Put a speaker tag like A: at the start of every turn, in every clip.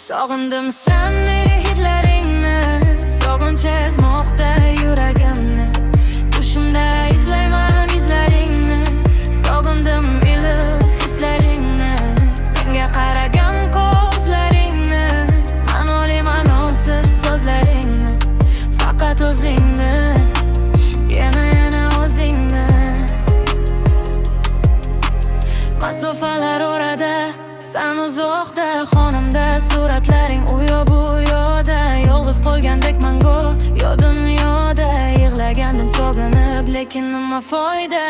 A: Sog'indim seni hidlaringni, sog'inch ezmoqda yuragimni. Tushimda izlayman izlaringni, sog'indim iliq hislaringni. Menga qaragan ko'zlaringni, ma'noli ma'nosiz so'zlaringni. Faqat o'zingni, yana o'zingni. Masofalar orada, sen uzoqda, xonimda suratlaring u yo bu yoqda. Yolg'iz qolgandekman go'yo dunyoda, yig'lagandim sog'inib, lekin nima foyda?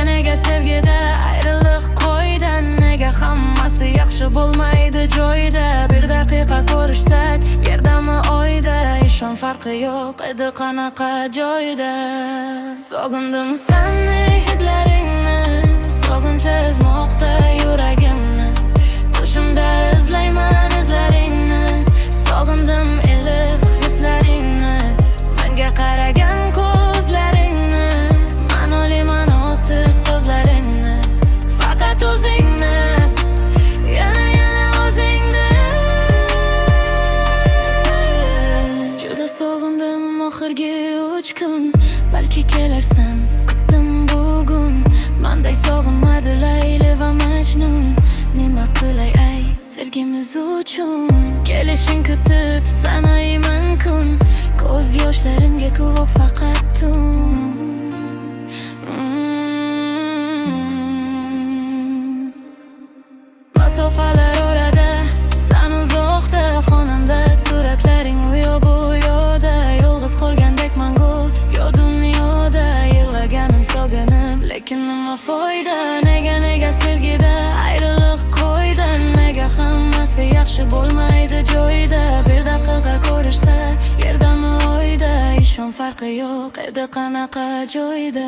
A: Nega sevgida ayriliq qo'ydi? Nega hammasi yaxshi bo'lmaydi joyida? Bir daqiqa ko'rishsak, yerdami oyda? Ishon farqi yo'q edi qanaqa joyda. Sog'indim seni hidlaringni, sog'inch ezmoqda yuragimni. Tushimda izlayman izlaringni, sog'indim iliq hislaringni. Menga qaragan ko'zlaringni, ma'noli ma'nosiz so'zlaringni. Faqat o'zingni, yana o'zingni. Juda sog'indim oxirgi 3 kun, balki kelarsan kutdim bugun. Menday sog'inmadi Layli va Majnun. Nima qilay ay sevgimiz uchun? Kelishing kutib sanayman kun, ko'z yoshlarimga guvoh faqat tun. Masofalar orada, sen uzoqda, xonimda suratlaring u yo bu yoqda. Yolg'iz qolgandekman go'yo dunyoda, yig'laganim sog'inib, lekin nima foyda? Nega sevgida ayriliq qo'ydi? Nega hammasi yaxshi bo'lmaydi joyida? Bir daqiqa ko'rishsak, yerdami oyda? Ishon farqi yo'q edi qanaqa joyda.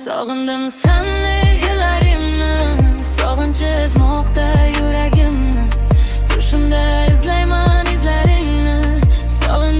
A: Sog'indim seni hidlaringni, sog'inch ezmoqda yuragimni. Tushimda izlayman izlaringni, sog'indim